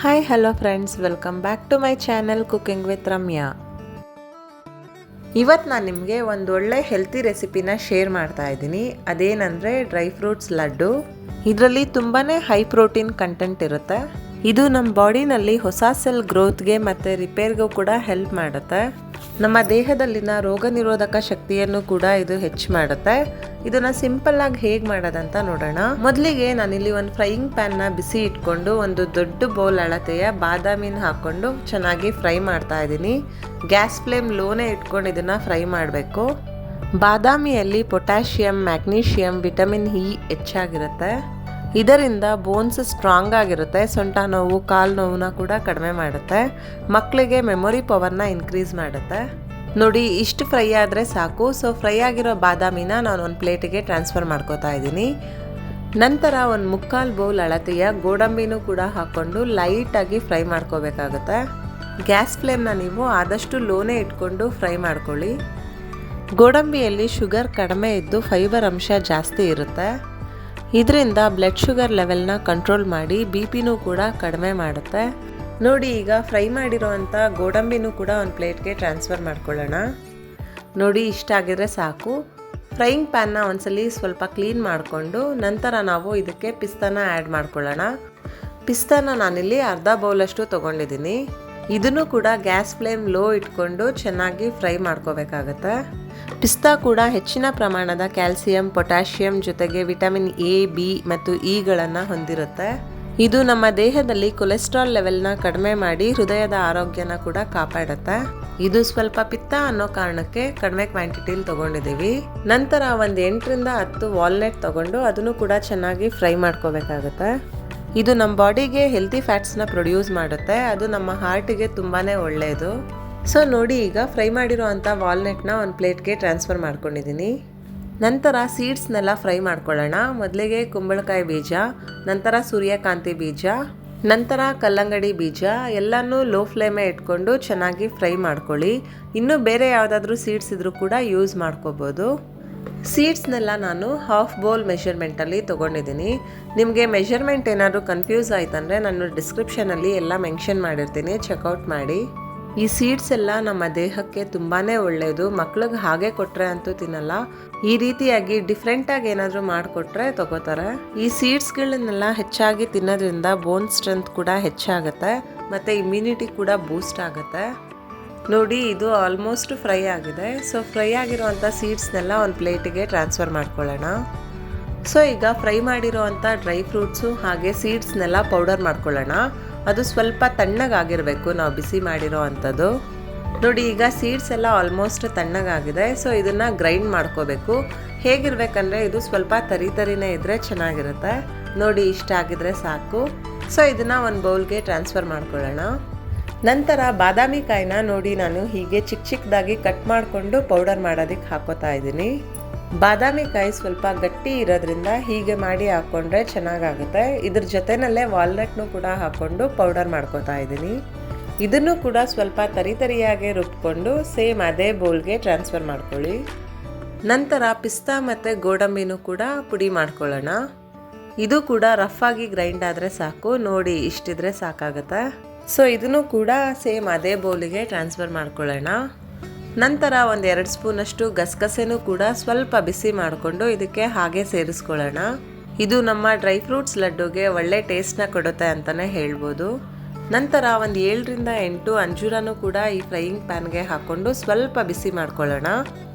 Hi hello friends, welcome back to my channel cooking with Ramya. ಇವತ್ತು ನಾನು ನಿಮಗೆ ಒಂದು ಒಳ್ಳೆ ಹೆಲ್ತಿ ರೆಸಿಪಿನ ಶೇರ್ ಮಾಡ್ತಾ ಇದ್ದೀನಿ. ಅದೇನಂದರೆ ಡ್ರೈ ಫ್ರೂಟ್ಸ್ ಲಡ್ಡು. ಇದರಲ್ಲಿ ತುಂಬಾ ಹೈ ಪ್ರೋಟೀನ್ ಕಂಟೆಂಟ್ ಇರುತ್ತೆ. ಇದು ನಮ್ಮ ಬಾಡಿನಲ್ಲಿ ಹೊಸ ಸೆಲ್ ಗ್ರೋತ್ಗೆ ಮತ್ತು ರಿಪೇರ್ಗೂ ಕೂಡ ಹೆಲ್ಪ್ ಮಾಡುತ್ತೆ. ನಮ್ಮ ದೇಹದಲ್ಲಿನ ರೋಗ ನಿರೋಧಕ ಶಕ್ತಿಯನ್ನು ಕೂಡ ಇದು ಹೆಚ್ಚು ಮಾಡುತ್ತೆ. ಇದನ್ನ ಸಿಂಪಲ್ ಆಗಿ ಹೇಗೆ ಮಾಡೋದಂತ ನೋಡೋಣ. ಮೊದಲಿಗೆ ನಾನಿಲ್ಲಿ ಒಂದು ಫ್ರೈಯಿಂಗ್ ಪ್ಯಾನ್ನ ಬಿಸಿ ಇಟ್ಕೊಂಡು ಒಂದು ದೊಡ್ಡ ಬೌಲ್ ಅಳತೆಯ ಬಾದಾಮಿನ ಹಾಕೊಂಡು ಚೆನ್ನಾಗಿ ಫ್ರೈ ಮಾಡ್ತಾ ಇದ್ದೀನಿ. ಗ್ಯಾಸ್ ಫ್ಲೇಮ್ ಲೋನೇ ಇಟ್ಕೊಂಡು ಇದನ್ನ ಫ್ರೈ ಮಾಡಬೇಕು. ಬಾದಾಮಿಯಲ್ಲಿ ಪೊಟ್ಯಾಷಿಯಂ, ಮ್ಯಾಗ್ನೀಷಿಯಂ, ವಿಟಮಿನ್ ಇ ಹೆಚ್ಚಾಗಿರುತ್ತೆ. ಇದರಿಂದ ಬೋನ್ಸ್ ಸ್ಟ್ರಾಂಗ್ ಆಗಿರುತ್ತೆ. ಸೊಂಟ ನೋವು, ಕಾಲು ನೋವನ್ನ ಕೂಡ ಕಡಿಮೆ ಮಾಡುತ್ತೆ. ಮಕ್ಕಳಿಗೆ ಮೆಮೊರಿ ಪವರ್ನ ಇನ್ಕ್ರೀಸ್ ಮಾಡುತ್ತೆ. ನೋಡಿ, ಇಷ್ಟು ಫ್ರೈ ಆದರೆ ಸಾಕು. ಸೊ ಫ್ರೈ ಆಗಿರೋ ಬಾದಾಮಿನ ನಾನು ಒಂದು ಪ್ಲೇಟಿಗೆ ಟ್ರಾನ್ಸ್ಫರ್ ಮಾಡ್ಕೋತಾ ಇದ್ದೀನಿ. ನಂತರ ಒಂದು ಮುಕ್ಕಾಲು ಬೌಲ್ ಅಳತೆಯ ಗೋಡಂಬಿನೂ ಕೂಡ ಹಾಕ್ಕೊಂಡು ಲೈಟಾಗಿ ಫ್ರೈ ಮಾಡ್ಕೋಬೇಕಾಗುತ್ತೆ. ಗ್ಯಾಸ್ ಫ್ಲೇಮ್ನ ನೀವು ಆದಷ್ಟು ಲೋನೇ ಇಟ್ಕೊಂಡು ಫ್ರೈ ಮಾಡ್ಕೊಳ್ಳಿ. ಗೋಡಂಬಿಯಲ್ಲಿ ಶುಗರ್ ಕಡಿಮೆ ಇದ್ದು ಫೈಬರ್ ಅಂಶ ಜಾಸ್ತಿ ಇರುತ್ತೆ. ಇದರಿಂದ ಬ್ಲಡ್ ಶುಗರ್ ಲೆವೆಲ್ನ ಕಂಟ್ರೋಲ್ ಮಾಡಿ BP ಕೂಡ ಕಡಿಮೆ ಮಾಡುತ್ತೆ. ನೋಡಿ, ಈಗ ಫ್ರೈ ಮಾಡಿರೋವಂಥ ಗೋಡಂಬಿನೂ ಕೂಡ ಒಂದು ಪ್ಲೇಟ್ಗೆ ಟ್ರಾನ್ಸ್ಫರ್ ಮಾಡ್ಕೊಳ್ಳೋಣ. ನೋಡಿ, ಇಷ್ಟ ಆಗಿದ್ರೆ ಸಾಕು. ಫ್ರೈಯಿಂಗ್ ಪ್ಯಾನ್ನ ಒಂದ್ಸಲಿ ಸ್ವಲ್ಪ ಕ್ಲೀನ್ ಮಾಡಿಕೊಂಡು ನಂತರ ನಾವು ಇದಕ್ಕೆ ಪಿಸ್ತಾನ ಆ್ಯಡ್ ಮಾಡ್ಕೊಳ್ಳೋಣ. ಪಿಸ್ತಾನ ನಾನಿಲ್ಲಿ ಅರ್ಧ ಬೌಲಷ್ಟು ತೊಗೊಂಡಿದ್ದೀನಿ. ಇದನ್ನು ಕೂಡ ಗ್ಯಾಸ್ ಫ್ಲೇಮ್ ಲೋ ಇಟ್ಕೊಂಡು ಚೆನ್ನಾಗಿ ಫ್ರೈ ಮಾಡ್ಕೋಬೇಕಾಗತ್ತೆ. ಪಿಸ್ತಾ ಕೂಡ ಹೆಚ್ಚಿನ ಪ್ರಮಾಣದ ಕ್ಯಾಲ್ಸಿಯಂ, ಪೊಟ್ಯಾಷಿಯಂ ಜೊತೆಗೆ ವಿಟಮಿನ್ ಎ, ಬಿ ಮತ್ತು ಇಗಳನ್ನು ಹೊಂದಿರುತ್ತೆ. ಇದು ನಮ್ಮ ದೇಹದಲ್ಲಿ ಕೊಲೆಸ್ಟ್ರಾಲ್ ಲೆವೆಲ್ನ ಕಡಿಮೆ ಮಾಡಿ ಹೃದಯದ ಆರೋಗ್ಯನ ಕೂಡ ಕಾಪಾಡುತ್ತೆ. ಇದು ಸ್ವಲ್ಪ ಪಿತ್ತ ಅನ್ನೋ ಕಾರಣಕ್ಕೆ ಕಡಿಮೆ ಕ್ವಾಂಟಿಟಿಲಿ ತೊಗೊಂಡಿದ್ದೀವಿ. ನಂತರ ಒಂದು 8ರಿಂದ 10 ವಾಲ್ನಟ್ ತೊಗೊಂಡು ಅದನ್ನು ಕೂಡ ಚೆನ್ನಾಗಿ ಫ್ರೈ ಮಾಡ್ಕೋಬೇಕಾಗತ್ತೆ. ಇದು ನಮ್ಮ ಬಾಡಿಗೆ ಹೆಲ್ತಿ ಫ್ಯಾಟ್ಸ್ನ ಪ್ರೊಡ್ಯೂಸ್ ಮಾಡುತ್ತೆ. ಅದು ನಮ್ಮ ಹಾರ್ಟಿಗೆ ತುಂಬಾ ಒಳ್ಳೆಯದು. ಸೊ ನೋಡಿ, ಈಗ ಫ್ರೈ ಮಾಡಿರೋ ಅಂಥ ವಾಲ್ನಟ್ನ ಒಂದು ಪ್ಲೇಟ್ಗೆ ಟ್ರಾನ್ಸ್ಫರ್ ಮಾಡ್ಕೊಂಡಿದ್ದೀನಿ. ನಂತರ ಸೀಡ್ಸ್ನೆಲ್ಲ ಫ್ರೈ ಮಾಡ್ಕೊಳ್ಳೋಣ. ಮೊದಲಿಗೆ ಕುಂಬಳಕಾಯಿ ಬೀಜ, ನಂತರ ಸೂರ್ಯಕಾಂತಿ ಬೀಜ, ನಂತರ ಕಲ್ಲಂಗಡಿ ಬೀಜ ಎಲ್ಲನೂ ಲೋ ಫ್ಲೇಮೇ ಇಟ್ಕೊಂಡು ಚೆನ್ನಾಗಿ ಫ್ರೈ ಮಾಡ್ಕೊಳ್ಳಿ. ಇನ್ನೂ ಬೇರೆ ಯಾವುದಾದ್ರೂ ಸೀಡ್ಸ್ ಇದ್ರೂ ಕೂಡ ಯೂಸ್ ಮಾಡ್ಕೋಬೋದು. ಸೀಡ್ಸ್ನೆಲ್ಲ ನಾನು ಹಾಫ್ ಬೌಲ್ ಮೆಷರ್ಮೆಂಟಲ್ಲಿ ತೊಗೊಂಡಿದ್ದೀನಿ. ನಿಮಗೆ ಮೆಷರ್ಮೆಂಟ್ ಏನಾದರೂ ಕನ್ಫ್ಯೂಸ್ ಆಯ್ತಂದರೆ ನಾನು ಡಿಸ್ಕ್ರಿಪ್ಷನಲ್ಲಿ ಎಲ್ಲ ಮೆನ್ಷನ್ ಮಾಡಿರ್ತೀನಿ, ಚೆಕ್ಔಟ್ ಮಾಡಿ. ಈ ಸೀಡ್ಸ್ ಎಲ್ಲ ನಮ್ಮ ದೇಹಕ್ಕೆ ತುಂಬಾ ಒಳ್ಳೆಯದು. ಮಕ್ಳಿಗೆ ಹಾಗೆ ಕೊಟ್ಟರೆ ಅಂತೂ ತಿನ್ನಲ್ಲ. ಈ ರೀತಿಯಾಗಿ ಡಿಫ್ರೆಂಟಾಗಿ ಏನಾದರೂ ಮಾಡಿಕೊಟ್ರೆ ತಗೋತಾರೆ. ಈ ಸೀಡ್ಸ್ಗಳನ್ನೆಲ್ಲ ಹೆಚ್ಚಾಗಿ ತಿನ್ನೋದ್ರಿಂದ ಬೋನ್ ಸ್ಟ್ರೆಂತ್ ಕೂಡ ಹೆಚ್ಚಾಗುತ್ತೆ ಮತ್ತು ಇಮ್ಯುನಿಟಿ ಕೂಡ ಬೂಸ್ಟ್ ಆಗುತ್ತೆ. ನೋಡಿ, ಇದು ಆಲ್ಮೋಸ್ಟ್ ಫ್ರೈ ಆಗಿದೆ. ಸೊ ಫ್ರೈ ಆಗಿರೋವಂಥ ಸೀಡ್ಸ್ನೆಲ್ಲ ಒಂದು ಪ್ಲೇಟಿಗೆ ಟ್ರಾನ್ಸ್ಫರ್ ಮಾಡ್ಕೊಳ್ಳೋಣ. ಸೊ ಈಗ ಫ್ರೈ ಮಾಡಿರೋವಂಥ ಡ್ರೈ ಫ್ರೂಟ್ಸು ಹಾಗೆ ಸೀಡ್ಸ್ನೆಲ್ಲ ಪೌಡರ್ ಮಾಡ್ಕೊಳ್ಳೋಣ. ಅದು ಸ್ವಲ್ಪ ತಣ್ಣಗಾಗಿರಬೇಕು, ನಾವು ಬಿಸಿ ಮಾಡಿರೋ ಅಂಥದ್ದು. ನೋಡಿ, ಈಗ ಸೀಡ್ಸ್ ಎಲ್ಲ ಆಲ್ಮೋಸ್ಟ್ ತಣ್ಣಗಾಗಿದೆ. ಸೊ ಇದನ್ನು ಗ್ರೈಂಡ್ ಮಾಡ್ಕೋಬೇಕು. ಹೇಗಿರ್ಬೇಕಂದ್ರೆ ಇದು ಸ್ವಲ್ಪ ತರಿನೇ ಇದ್ದರೆ ಚೆನ್ನಾಗಿರುತ್ತೆ. ನೋಡಿ, ಇಷ್ಟ ಆಗಿದ್ರೆ ಸಾಕು. ಸೊ ಇದನ್ನು ಒಂದು ಬೌಲ್ಗೆ ಟ್ರಾನ್ಸ್ಫರ್ ಮಾಡ್ಕೊಳ್ಳೋಣ. ನಂತರ ಬಾದಾಮಿ ಕಾಯಿನ ನೋಡಿ ನಾನು ಹೀಗೆ ಚಿಕ್ಕದಾಗಿ ಕಟ್ ಮಾಡಿಕೊಂಡು ಪೌಡರ್ ಮಾಡೋದಕ್ಕೆ ಹಾಕೋತಾ ಇದ್ದೀನಿ. ಬಾದಾಮಿ ಕಾಯಿ ಸ್ವಲ್ಪ ಗಟ್ಟಿ ಇರೋದ್ರಿಂದ ಹೀಗೆ ಮಾಡಿ ಹಾಕ್ಕೊಂಡ್ರೆ ಚೆನ್ನಾಗಾಗುತ್ತೆ. ಇದ್ರ ಜೊತೆನಲ್ಲೇ ವಾಲ್ನಟ್ನು ಕೂಡ ಹಾಕ್ಕೊಂಡು ಪೌಡರ್ ಮಾಡ್ಕೋತಾ ಇದ್ದೀನಿ. ಇದನ್ನು ಕೂಡ ಸ್ವಲ್ಪ ತರಿಯಾಗಿ ರುಬ್ಕೊಂಡು ಸೇಮ್ ಅದೇ ಬೌಲ್ಗೆ ಟ್ರಾನ್ಸ್ಫರ್ ಮಾಡ್ಕೊಳ್ಳಿ. ನಂತರ ಪಿಸ್ತಾ ಮತ್ತು ಗೋಡಂಬಿನೂ ಕೂಡ ಪುಡಿ ಮಾಡ್ಕೊಳ್ಳೋಣ. ಇದು ಕೂಡ ರಫ್ ಆಗಿ ಗ್ರೈಂಡ್ ಆದರೆ ಸಾಕು. ನೋಡಿ, ಇಷ್ಟಿದ್ರೆ ಸಾಕಾಗುತ್ತೆ. ಸೊ ಇದನ್ನು ಕೂಡ ಸೇಮ್ ಅದೇ ಬೌಲಿಗೆ ಟ್ರಾನ್ಸ್ಫರ್ ಮಾಡ್ಕೊಳ್ಳೋಣ. ನಂತರ ಒಂದು 2 ಸ್ಪೂನಷ್ಟು ಗಸಗಸೆನೂ ಕೂಡ ಸ್ವಲ್ಪ ಬಿಸಿ ಮಾಡಿಕೊಂಡು ಇದಕ್ಕೆ ಹಾಗೆ ಸೇರಿಸ್ಕೊಳ್ಳೋಣ. ಇದು ನಮ್ಮ ಡ್ರೈ ಫ್ರೂಟ್ಸ್ ಲಡ್ಡುಗೆ ಒಳ್ಳೆ ಟೇಸ್ಟ್ನ ಕೊಡುತ್ತೆ ಅಂತಲೇ ಹೇಳ್ಬೋದು. ನಂತರ ಒಂದು 7ರಿಂದ 8 ಅಂಜೂರನೂ ಕೂಡ ಈ ಫ್ರೈಯಿಂಗ್ ಪ್ಯಾನ್ಗೆ ಹಾಕ್ಕೊಂಡು ಸ್ವಲ್ಪ ಬಿಸಿ ಮಾಡ್ಕೊಳ್ಳೋಣ.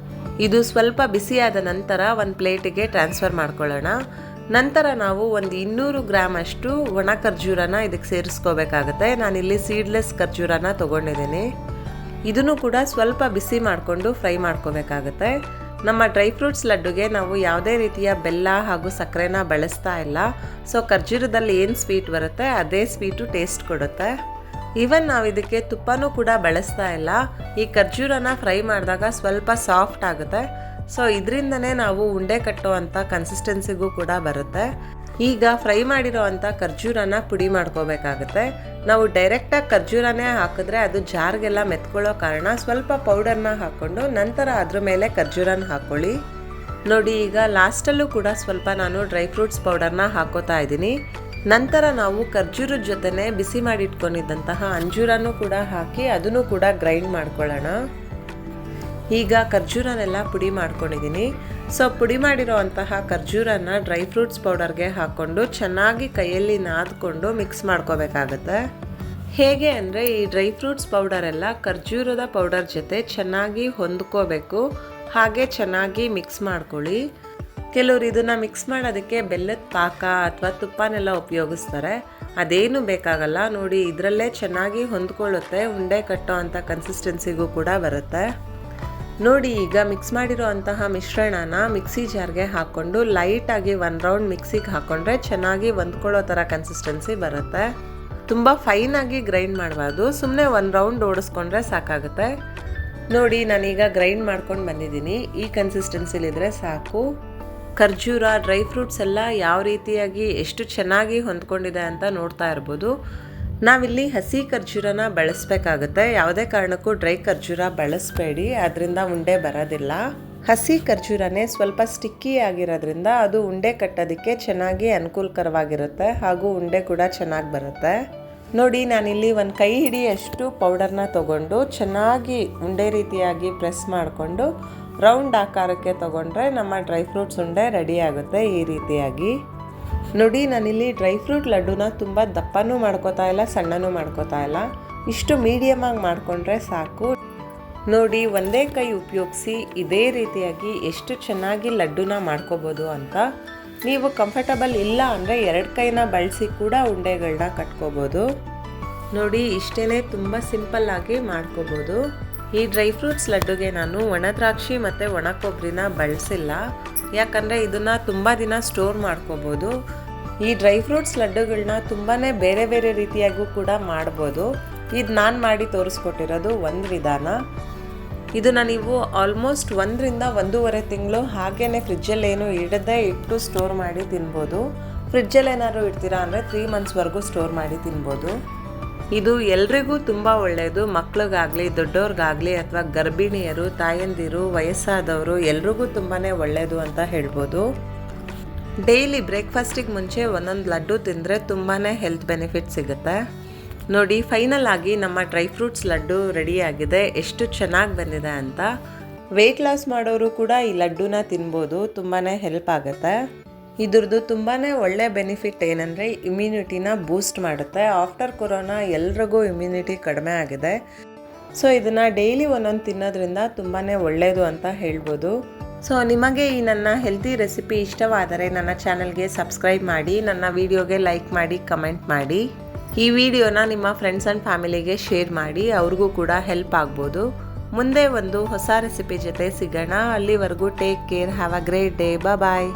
ಇದು ಸ್ವಲ್ಪ ಬಿಸಿಯಾದ ನಂತರ ಒಂದು ಪ್ಲೇಟಿಗೆ ಟ್ರಾನ್ಸ್ಫರ್ ಮಾಡ್ಕೊಳ್ಳೋಣ. ನಂತರ ನಾವು ಒಂದು 200 ಗ್ರಾಮ್ ಅಷ್ಟು ಒಣ ಖರ್ಜೂರನ ಇದಕ್ಕೆ ಸೇರಿಸ್ಕೋಬೇಕಾಗತ್ತೆ. ನಾನಿಲ್ಲಿ ಸೀಡ್ಲೆಸ್ ಖರ್ಜೂರನ ತೊಗೊಂಡಿದ್ದೀನಿ. ಇದನ್ನು ಕೂಡ ಸ್ವಲ್ಪ ಬಿಸಿ ಮಾಡಿಕೊಂಡು ಫ್ರೈ ಮಾಡ್ಕೋಬೇಕಾಗತ್ತೆ. ನಮ್ಮ ಡ್ರೈ ಫ್ರೂಟ್ಸ್ ಲಡ್ಡುಗೆ ನಾವು ಯಾವುದೇ ರೀತಿಯ ಬೆಲ್ಲ ಹಾಗೂ ಸಕ್ಕರೆನ ಬಳಸ್ತಾ ಇಲ್ಲ. ಸೊ ಖರ್ಜೂರದಲ್ಲಿ ಏನು ಸ್ವೀಟ್ ಬರುತ್ತೆ ಅದೇ ಸ್ವೀಟು ಟೇಸ್ಟ್ ಕೊಡುತ್ತೆ. ಈವನ್ ನಾವು ಇದಕ್ಕೆ ತುಪ್ಪನೂ ಕೂಡ ಬಳಸ್ತಾ ಇಲ್ಲ. ಈ ಖರ್ಜೂರನ ಫ್ರೈ ಮಾಡಿದಾಗ ಸ್ವಲ್ಪ ಸಾಫ್ಟ್ ಆಗುತ್ತೆ. ಸೊ ಇದರಿಂದನೇ ನಾವು ಉಂಡೆ ಕಟ್ಟುವಂಥ ಕನ್ಸಿಸ್ಟೆನ್ಸಿಗೂ ಕೂಡ ಬರುತ್ತೆ. ಈಗ ಫ್ರೈ ಮಾಡಿರೋ ಅಂಥ ಖರ್ಜೂರನ ಪುಡಿ ಮಾಡ್ಕೋಬೇಕಾಗತ್ತೆ. ನಾವು ಡೈರೆಕ್ಟಾಗಿ ಖರ್ಜೂರನೇ ಹಾಕಿದ್ರೆ ಅದು ಜಾರ್ಗೆಲ್ಲ ಮೆತ್ಕೊಳ್ಳೋ ಕಾರಣ ಸ್ವಲ್ಪ ಪೌಡರ್ನ ಹಾಕ್ಕೊಂಡು ನಂತರ ಅದ್ರ ಮೇಲೆ ಖರ್ಜೂರನ ಹಾಕ್ಕೊಳ್ಳಿ. ನೋಡಿ, ಈಗ ಲಾಸ್ಟಲ್ಲೂ ಕೂಡ ಸ್ವಲ್ಪ ನಾನು ಡ್ರೈ ಫ್ರೂಟ್ಸ್ ಪೌಡರ್ನ ಹಾಕೋತಾ ಇದ್ದೀನಿ. ನಂತರ ನಾವು ಖರ್ಜೂರದ ಜೊತೆನೆ ಬಿಸಿ ಮಾಡಿ ಇಟ್ಕೊಂಡಿದ್ದಂತಹ ಅಂಜೂರನೂ ಕೂಡ ಹಾಕಿ ಅದನ್ನು ಕೂಡ ಗ್ರೈಂಡ್ ಮಾಡ್ಕೊಳ್ಳೋಣ. ಈಗ ಖರ್ಜೂರನೆಲ್ಲ ಪುಡಿ ಮಾಡ್ಕೊಂಡಿದ್ದೀನಿ. ಸೊ ಪುಡಿ ಮಾಡಿರೋ ಅಂತಹ ಖರ್ಜೂರನ ಡ್ರೈ ಫ್ರೂಟ್ಸ್ ಪೌಡರ್ಗೆ ಹಾಕ್ಕೊಂಡು ಚೆನ್ನಾಗಿ ಕೈಯಲ್ಲಿ ನಾದ್ಕೊಂಡು ಮಿಕ್ಸ್ ಮಾಡ್ಕೋಬೇಕಾಗತ್ತೆ. ಹೇಗೆ ಅಂದರೆ ಈ ಡ್ರೈ ಫ್ರೂಟ್ಸ್ ಪೌಡರ್ ಎಲ್ಲ ಖರ್ಜೂರದ ಪೌಡರ್ ಜೊತೆ ಚೆನ್ನಾಗಿ ಹೊಂದ್ಕೋಬೇಕು. ಹಾಗೆ ಚೆನ್ನಾಗಿ ಮಿಕ್ಸ್ ಮಾಡ್ಕೊಳ್ಳಿ. ಕೆಲವರು ಇದನ್ನು ಮಿಕ್ಸ್ ಮಾಡೋದಕ್ಕೆ ಬೆಲ್ಲದ ಪಾಕ ಅಥವಾ ತುಪ್ಪನೆಲ್ಲ ಉಪಯೋಗಿಸ್ತಾರೆ. ಅದೇನು ಬೇಕಾಗಲ್ಲ. ನೋಡಿ, ಇದರಲ್ಲೇ ಚೆನ್ನಾಗಿ ಹೊಂದ್ಕೊಳ್ಳುತ್ತೆ. ಉಂಡೆ ಕಟ್ಟೋ ಅಂಥ ಕನ್ಸಿಸ್ಟೆನ್ಸಿಗೂ ಕೂಡ ಬರುತ್ತೆ. ನೋಡಿ, ಈಗ ಮಿಕ್ಸ್ ಮಾಡಿರೋ ಅಂತಹ ಮಿಶ್ರಣನ ಮಿಕ್ಸಿ ಜಾರ್ಗೆ ಹಾಕ್ಕೊಂಡು ಲೈಟಾಗಿ 1 ರೌಂಡ್ ಮಿಕ್ಸಿಗೆ ಹಾಕ್ಕೊಂಡ್ರೆ ಚೆನ್ನಾಗಿ ಹೊಂದ್ಕೊಳ್ಳೋ ಥರ ಕನ್ಸಿಸ್ಟೆನ್ಸಿ ಬರುತ್ತೆ. ತುಂಬ ಫೈನಾಗಿ ಗ್ರೈಂಡ್ ಮಾಡಬಾರ್ದು, ಸುಮ್ಮನೆ 1 ರೌಂಡ್ ಓಡಿಸ್ಕೊಂಡ್ರೆ ಸಾಕಾಗುತ್ತೆ. ನೋಡಿ, ನಾನೀಗ ಗ್ರೈಂಡ್ ಮಾಡ್ಕೊಂಡು ಬಂದಿದ್ದೀನಿ. ಈ ಕನ್ಸಿಸ್ಟೆನ್ಸಿಲಿದ್ರೆ ಸಾಕು. ಖರ್ಜೂರ, ಡ್ರೈ ಫ್ರೂಟ್ಸ್ ಎಲ್ಲ ಯಾವ ರೀತಿಯಾಗಿ ಎಷ್ಟು ಚೆನ್ನಾಗಿ ಹೊಂದ್ಕೊಂಡಿದೆ ಅಂತ ನೋಡ್ತಾ ಇರ್ಬೋದು. ನಾವಿಲ್ಲಿ ಹಸಿ ಖರ್ಜೂರನ ಬಳಸಬೇಕಾಗುತ್ತೆ. ಯಾವುದೇ ಕಾರಣಕ್ಕೂ ಡ್ರೈ ಖರ್ಜೂರ ಬಳಸಬೇಡಿ, ಅದರಿಂದ ಉಂಡೆ ಬರೋದಿಲ್ಲ. ಹಸಿ ಖರ್ಜೂರನೇ ಸ್ವಲ್ಪ ಸ್ಟಿಕ್ಕಿ ಆಗಿರೋದ್ರಿಂದ ಅದು ಉಂಡೆ ಕಟ್ಟೋದಕ್ಕೆ ಚೆನ್ನಾಗಿ ಅನುಕೂಲಕರವಾಗಿರುತ್ತೆ, ಹಾಗೂ ಉಂಡೆ ಕೂಡ ಚೆನ್ನಾಗಿ ಬರುತ್ತೆ. ನೋಡಿ, ನಾನಿಲ್ಲಿ 1 ಕೈ ಹಿಡಿಯಷ್ಟು ಪೌಡರ್ನ ತೊಗೊಂಡು ಚೆನ್ನಾಗಿ ಉಂಡೆ ರೀತಿಯಾಗಿ ಪ್ರೆಸ್ ಮಾಡಿಕೊಂಡು ರೌಂಡ್ ಆಕಾರಕ್ಕೆ ತೊಗೊಂಡ್ರೆ ನಮ್ಮ ಡ್ರೈ ಫ್ರೂಟ್ಸ್ ಉಂಡೆ ರೆಡಿ ಆಗುತ್ತೆ. ಈ ರೀತಿಯಾಗಿ ನೋಡಿ, ನಾನಿಲ್ಲಿ ಡ್ರೈ ಫ್ರೂಟ್ ಲಡ್ಡುನ ತುಂಬ ದಪ್ಪನೂ ಮಾಡ್ಕೋತಾ ಇಲ್ಲ, ಸಣ್ಣನೂ ಮಾಡ್ಕೋತಾ ಇಲ್ಲ. ಇಷ್ಟು ಮೀಡಿಯಮ್ ಆಗಿ ಮಾಡಿಕೊಂಡ್ರೆ ಸಾಕು. ನೋಡಿ, ಒಂದೇ ಕೈ ಉಪಯೋಗಿಸಿ ಇದೇ ರೀತಿಯಾಗಿ ಎಷ್ಟು ಚೆನ್ನಾಗಿ ಲಡ್ಡುನ ಮಾಡ್ಕೋಬೋದು ಅಂತ. ನೀವು ಕಂಫರ್ಟಬಲ್ ಇಲ್ಲ ಅಂದರೆ 2 ಕೈನ ಬಳಸಿ ಕೂಡ ಉಂಡೆಗಳನ್ನ ಕಟ್ಕೋಬೋದು. ನೋಡಿ, ಇಷ್ಟೇ ತುಂಬ ಸಿಂಪಲ್ಲಾಗಿ ಮಾಡ್ಕೋಬೋದು. ಈ ಡ್ರೈ ಫ್ರೂಟ್ಸ್ ಲಡ್ಡುಗೆ ನಾನು ಒಣ ದ್ರಾಕ್ಷಿ ಮತ್ತು ಒಣ ಕೊಬ್ಬರಿನ ಬಳಸಿಲ್ಲ, ಯಾಕಂದರೆ ಇದನ್ನು ತುಂಬ ದಿನ ಸ್ಟೋರ್ ಮಾಡ್ಕೋಬೋದು. ಈ ಡ್ರೈ ಫ್ರೂಟ್ಸ್ ಲಡ್ಡುಗಳನ್ನ ತುಂಬಾ ಬೇರೆ ಬೇರೆ ರೀತಿಯಾಗೂ ಕೂಡ ಮಾಡ್ಬೋದು. ಇದು ನಾನು ಮಾಡಿ ತೋರಿಸ್ಕೊಟ್ಟಿರೋದು ಒಂದು ವಿಧಾನ. ಇದನ್ನು ನೀವು ಆಲ್ಮೋಸ್ಟ್ 1 ರಿಂದ 1.5 ತಿಂಗಳು ಹಾಗೇ ಫ್ರಿಜ್ಜಲ್ಲೇನು ಇಡದೆ ಇಟ್ಟು ಸ್ಟೋರ್ ಮಾಡಿ ತಿನ್ಬೋದು. ಫ್ರಿಜ್ಜಲ್ಲಿ ಏನಾದ್ರು ಇಡ್ತೀರಾ ಅಂದರೆ 3 ಮಂತ್ಸ್ವರೆಗೂ ಸ್ಟೋರ್ ಮಾಡಿ ತಿನ್ಬೋದು. ಇದು ಎಲ್ರಿಗೂ ತುಂಬ ಒಳ್ಳೆಯದು. ಮಕ್ಳಿಗಾಗಲಿ, ದೊಡ್ಡವ್ರಿಗಾಗಲಿ, ಅಥವಾ ಗರ್ಭಿಣಿಯರು, ತಾಯಂದಿರು, ವಯಸ್ಸಾದವರು ಎಲ್ರಿಗೂ ತುಂಬಾ ಒಳ್ಳೆಯದು ಅಂತ ಹೇಳ್ಬೋದು. ಡೈಲಿ ಬ್ರೇಕ್ಫಾಸ್ಟಿಗೆ ಮುಂಚೆ ಒಂದೊಂದು ಲಡ್ಡು ತಿಂದರೆ ತುಂಬಾ ಹೆಲ್ತ್ ಬೆನಿಫಿಟ್ ಸಿಗುತ್ತೆ. ನೋಡಿ, ಫೈನಲ್ ಆಗಿ ನಮ್ಮ ಡ್ರೈ ಫ್ರೂಟ್ಸ್ ಲಡ್ಡು ರೆಡಿಯಾಗಿದೆ. ಎಷ್ಟು ಚೆನ್ನಾಗಿ ಬಂದಿದೆ ಅಂತ. ವೆಯ್ಟ್ ಲಾಸ್ ಮಾಡೋರು ಕೂಡ ಈ ಲಡ್ಡುನ ತಿನ್ಬೋದು, ತುಂಬಾ ಹೆಲ್ಪ್ ಆಗುತ್ತೆ. ಇದ್ರದ್ದು ತುಂಬಾ ಒಳ್ಳೆ ಬೆನಿಫಿಟ್ ಏನಂದರೆ ಇಮ್ಯುನಿಟಿನ ಬೂಸ್ಟ್ ಮಾಡುತ್ತೆ. ಆಫ್ಟರ್ ಕೊರೋನಾ ಎಲ್ರಿಗೂ ಇಮ್ಯುನಿಟಿ ಕಡಿಮೆ ಆಗಿದೆ. ಸೊ ಇದನ್ನು ಡೈಲಿ ಒಂದೊಂದು ತಿನ್ನೋದ್ರಿಂದ ತುಂಬಾ ಒಳ್ಳೆಯದು ಅಂತ ಹೇಳ್ಬೋದು. ಸೊ ನಿಮಗೆ ಈ ನನ್ನ ಹೆಲ್ತಿ ರೆಸಿಪಿ ಇಷ್ಟವಾದರೆ ನನ್ನ ಚಾನಲ್ಗೆ ಸಬ್ಸ್ಕ್ರೈಬ್ ಮಾಡಿ, ನನ್ನ ವಿಡಿಯೋಗೆ ಲೈಕ್ ಮಾಡಿ, ಕಮೆಂಟ್ ಮಾಡಿ. ಈ ವಿಡಿಯೋನ ನಿಮ್ಮ ಫ್ರೆಂಡ್ಸ್ ಆ್ಯಂಡ್ ಫ್ಯಾಮಿಲಿಗೆ ಶೇರ್ ಮಾಡಿ, ಅವ್ರಿಗೂ ಕೂಡ ಹೆಲ್ಪ್ ಆಗ್ಬೋದು. ಮುಂದೆ ಒಂದು ಹೊಸ ರೆಸಿಪಿ ಜೊತೆ ಸಿಗೋಣ. ಅಲ್ಲಿವರೆಗೂ take care, have a great day, bye.